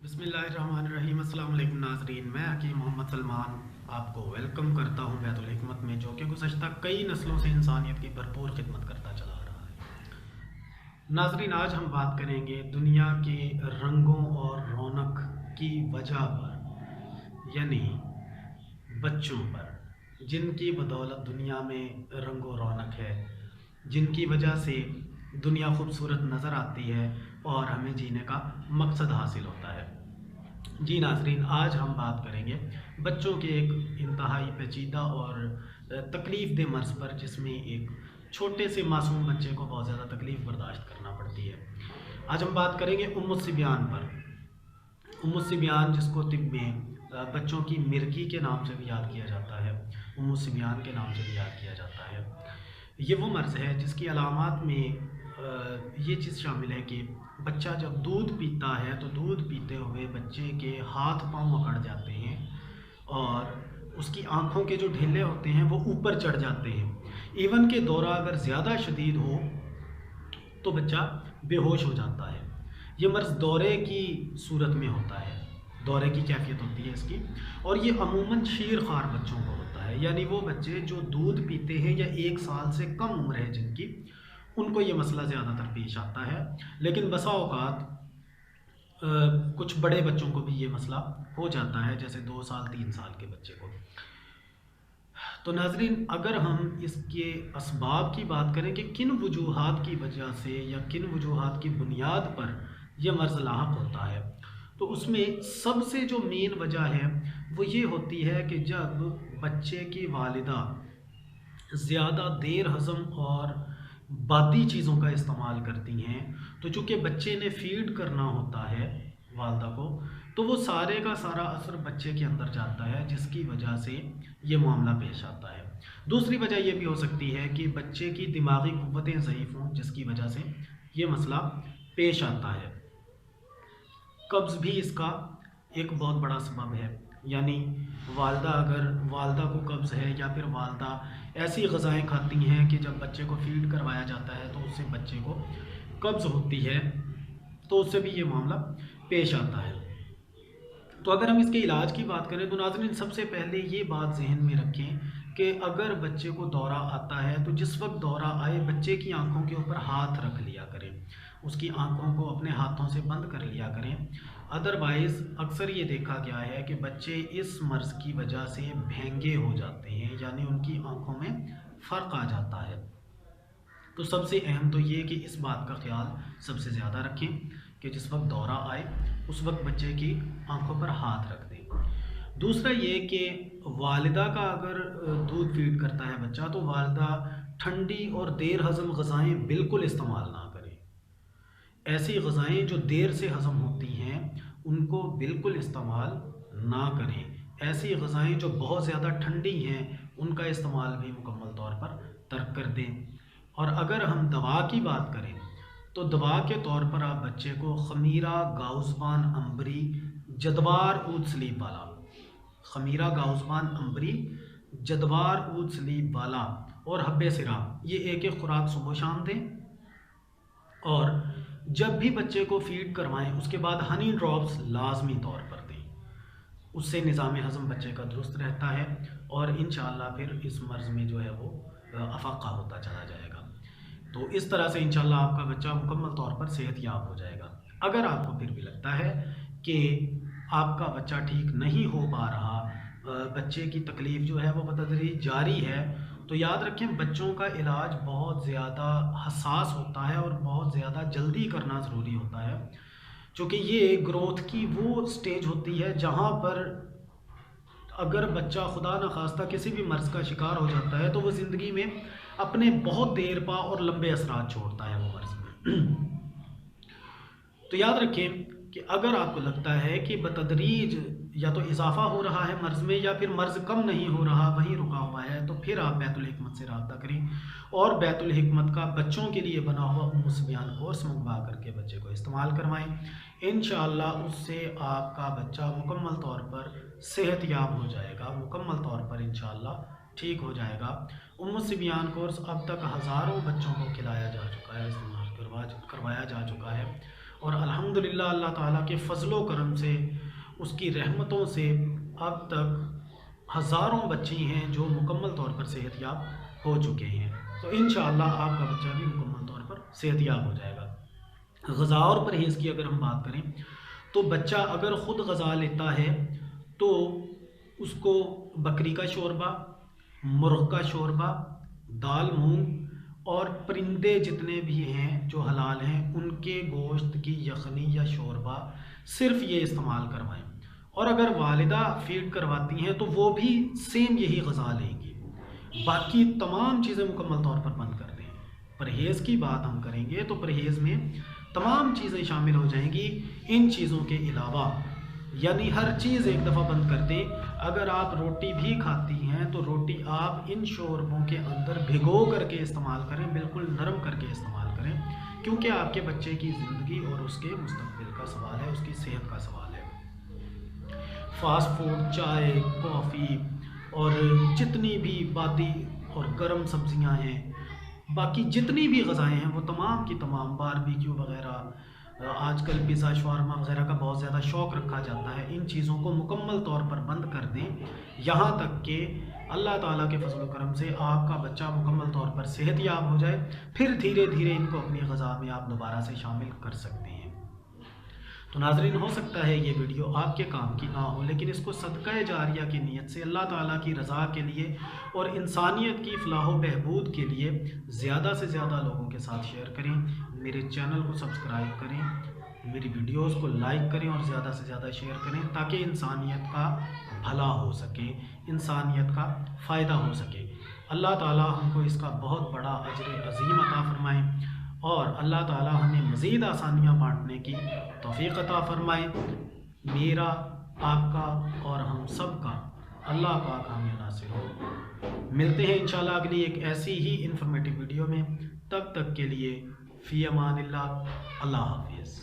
बिस्मिल्लाहिर्रहमानिर्रहीम। अस्सलाम वालेकुम नाज़रीन, मैं हकीम मोहम्मद सलमान आपको वेलकम करता हूँ बैतुल हिकमत में, जो कि गुज़श्ता कई नस्लों से इंसानियत की भरपूर खिदमत करता चला आ रहा है। नाज़रीन, आज हम बात करेंगे दुनिया के रंगों और रौनक की वजह पर, यानी बच्चों पर, जिनकी बदौलत दुनिया में रंग और रौनक है, जिनकी वजह से दुनिया खूबसूरत नज़र आती है और हमें जीने का मकसद हासिल होता है। जी नाज़रीन, आज हम बात करेंगे बच्चों के एक इंतहाई पेचीदा और तकलीफ़ दे मर्ज़ पर, जिसमें एक छोटे से मासूम बच्चे को बहुत ज़्यादा तकलीफ़ बर्दाश्त करना पड़ती है। आज हम बात करेंगे उम्मुस्सिबियान पर। उम्मुस्सिबियान, जिसको तिब में बच्चों की मिर्गी के नाम से भी याद किया जाता है, उम्मुस्सिबियान के नाम से भी याद किया जाता है। ये वो मर्ज़ है जिसकी अलामात में ये चीज़ शामिल है कि बच्चा जब दूध पीता है तो दूध पीते हुए बच्चे के हाथ पांव अकड़ जाते हैं और उसकी आंखों के जो ढेले होते हैं वो ऊपर चढ़ जाते हैं। इवन के दौरा अगर ज़्यादा शदीद हो तो बच्चा बेहोश हो जाता है। ये मर्ज़ दौरे की सूरत में होता है, दौरे की कैफियत होती है इसकी, और ये अमूमन शीर खार बच्चों को होता है, यानी वो बच्चे जो दूध पीते हैं या 1 साल से कम उम्र है जिनकी, उनको ये मसला ज़्यादातर पेश आता है। लेकिन बसा औकात कुछ बड़े बच्चों को भी ये मसला हो जाता है, जैसे 2 साल 3 साल के बच्चे को। तो नाज़रीन, अगर हम इसके असबाब की बात करें कि किन वजूहात की वजह से या किन वजूहात की बुनियाद पर यह मर्ज़ लाहक होता है, तो उसमें सबसे जो मेन वजह है वो ये होती है कि जब बच्चे की वालिदा ज़्यादा देर हज़म और बादी चीज़ों का इस्तेमाल करती हैं, तो चूँकि बच्चे ने फीड करना होता है वालदा को, तो वो सारे का सारा असर बच्चे के अंदर जाता है, जिसकी वजह से ये मामला पेश आता है। दूसरी वजह ये भी हो सकती है कि बच्चे की दिमागी क़ुव्वतें ज़ईफ़ हों, जिसकी वजह से ये मसला पेश आता है। कब्ज़ भी इसका एक बहुत बड़ा सबब है, यानी वालदा को कब्ज़ है या फिर वालदा ऐसी ग़िज़ाएँ खाती हैं कि जब बच्चे को फीड करवाया जाता है तो उससे बच्चे को कब्ज़ होती है, तो उससे भी ये मामला पेश आता है। तो अगर हम इसके इलाज की बात करें तो नाज़रीन, सबसे पहले ये बात जहन में रखें कि अगर बच्चे को दौरा आता है तो जिस वक्त दौरा आए बच्चे की आंखों के ऊपर हाथ रख लिया करें, उसकी आंखों को अपने हाथों से बंद कर लिया करें। अदरवाइज़ अक्सर ये देखा गया है कि बच्चे इस मर्ज़ की वजह से भेंगे हो जाते हैं, यानी उनकी आंखों में फ़र्क आ जाता है। तो सबसे अहम तो ये कि इस बात का ख्याल सबसे ज़्यादा रखें कि जिस वक्त दौरा आए उस वक्त बच्चे की आंखों पर हाथ रख दें। दूसरा ये कि वालिदा का अगर दूध फीड करता है बच्चा, तो वालिदा ठंडी और देर हज़म ग़िज़ाएँ बिल्कुल इस्तेमाल ना करें। ऐसी ग़िज़ाएँ जो देर से हज़म होती हैं उनको बिल्कुल इस्तेमाल ना करें। ऐसी ग़िज़ाएँ जो बहुत ज़्यादा ठंडी हैं उनका इस्तेमाल भी मुकम्मल तौर पर तर्क कर दें। और अगर हम दवा की बात करें तो दवा के तौर पर आप बच्चे को खमीरा, गाउज़बान, अम्बरी, जदवार, ऊद सलीब वाला, खमीरा, गाउज़बान, अम्बरी, जदवार, ऊद सलीब वाला और हब्बे सिरा, ये एक एक खुराक सुबह शाम दें। और जब भी बच्चे को फीड करवाएं उसके बाद हनी ड्रॉप्स लाजमी तौर पर दें, उससे निज़ाम हज़म बच्चे का दुरुस्त रहता है और इंशाअल्लाह फिर इस मर्ज़ में जो है वो अफ़ाक़ा होता चला जाएगा। तो इस तरह से इंशाअल्लाह आपका बच्चा मुकम्मल तौर पर सेहतयाब हो जाएगा। अगर आपको फिर भी लगता है कि आपका बच्चा ठीक नहीं हो पा रहा, बच्चे की तकलीफ़ जो है वो बतदरीज जारी है, तो याद रखें बच्चों का इलाज बहुत ज़्यादा हसास होता है और बहुत ज़्यादा जल्दी करना ज़रूरी होता है, क्योंकि ये ग्रोथ की वो स्टेज होती है जहाँ पर अगर बच्चा खुदा न खास्ता किसी भी मर्ज़ का शिकार हो जाता है तो वो ज़िंदगी में अपने बहुत देर पा और लंबे असरात छोड़ता है वो मर्ज़। तो याद रखें कि अगर आपको लगता है कि बतदरीज या तो इजाफ़ा हो रहा है मर्ज़ में या फिर मर्ज़ कम नहीं हो रहा, वहीं रुका हुआ है, तो फिर आप बैतुल हिकमत से रब्ता करें और बैतुल हिकमत का बच्चों के लिए बना हुआ उम्मुस्सिबियान कोर्स मंगवा करके बच्चे को इस्तेमाल करवाएं। इंशाअल्लाह उससे आपका बच्चा मुकम्मल तौर पर सेहतयाब हो जाएगा, मुकम्मल तौर पर इंशाअल्लाह ठीक हो जाएगा। उम्मुस्सिबियान कोर्स अब तक हज़ारों बच्चों को खिलाया जा चुका है, इस्तेमाल करवाया जा चुका है اور الحمدللہ اللہ تعالیٰ کے فضل و کرم سے، اس کی رحمتوں سے اب تک ہزاروں بچے ہیں جو مکمل طور پر صحت یاب ہو چکے ہیں۔ تو انشاءاللہ آپ کا بچہ بھی مکمل طور پر صحت یاب ہو جائے گا۔ غذا اور پرہیز کی اگر ہم بات کریں تو بچہ اگر خود غذا لیتا ہے تو اس کو بکری کا شوربہ، مرغ کا شوربہ، دال مونگ اور پرندے جتنے بھی ہیں جو حلال ہیں ان کے گوشت کی یخنی یا شوربہ صرف یہ استعمال کروائیں۔ اور اگر والدہ فیڈ کرواتی ہیں تو وہ بھی سیم یہی غذا لیں گی، باقی تمام چیزیں مکمل طور پر بند کر دیں۔ پرہیز کی بات ہم کریں گے تو پرہیز میں تمام چیزیں شامل ہو جائیں گی ان چیزوں کے علاوہ، یعنی ہر چیز ایک دفعہ بند کر دیں۔ اگر آپ روٹی بھی کھاتی ہیں تو روٹی آپ ان شوربوں کے اندر بھگو کر کے استعمال کریں، بالکل نرم کر کے استعمال کریں، کیونکہ آپ کے بچے کی زندگی اور اس کے مستقبل کا سوال ہے، اس کی صحت کا سوال ہے۔ فاسٹ فوڈ، چائے، کافی اور جتنی بھی بادی اور گرم سبزیاں ہیں، باقی جتنی بھی غذائیں ہیں وہ تمام کی تمام، باربیکیو وغیرہ، آج کل پیزا شاورما وغیرہ کا بہت زیادہ شوق رکھا جاتا ہے، ان چیزوں کو مکمل طور پر بند کر دیں، یہاں تک کہ اللہ تعالیٰ کے فضل و کرم سے آپ کا بچہ مکمل طور پر صحت یاب ہو جائے، پھر دھیرے دھیرے ان کو اپنی غذا میں آپ دوبارہ سے شامل کر سکتے ہیں۔ تو ناظرین، ہو سکتا ہے یہ ویڈیو آپ کے کام کی نہ ہو، لیکن اس کو صدقہ جاریہ کی نیت سے اللہ تعالیٰ کی رضا کے لیے اور انسانیت کی فلاح و بہبود کے لیے زیادہ سے زیادہ لوگوں کے ساتھ شیئر کریں، میرے چینل کو سبسکرائب کریں، میری ویڈیوز کو لائک کریں اور زیادہ سے زیادہ شیئر کریں تاکہ انسانیت کا بھلا ہو سکے، انسانیت کا فائدہ ہو سکے۔ اللہ تعالیٰ ہم کو اس کا بہت بڑا اجر عظیم عطا فرمائے اور اللہ تعالیٰ ہمیں مزید آسانیاں بانٹنے کی توفیق عطا فرمائے۔ میرا، آپ کا اور ہم سب کا اللہ پاک حامی ناصر ہو۔ ملتے ہیں انشاءاللہ اگلی ایک ایسی ہی انفارمیٹیو ویڈیو میں، تب تک کے لیے فی امان اللہ، اللہ حافظ۔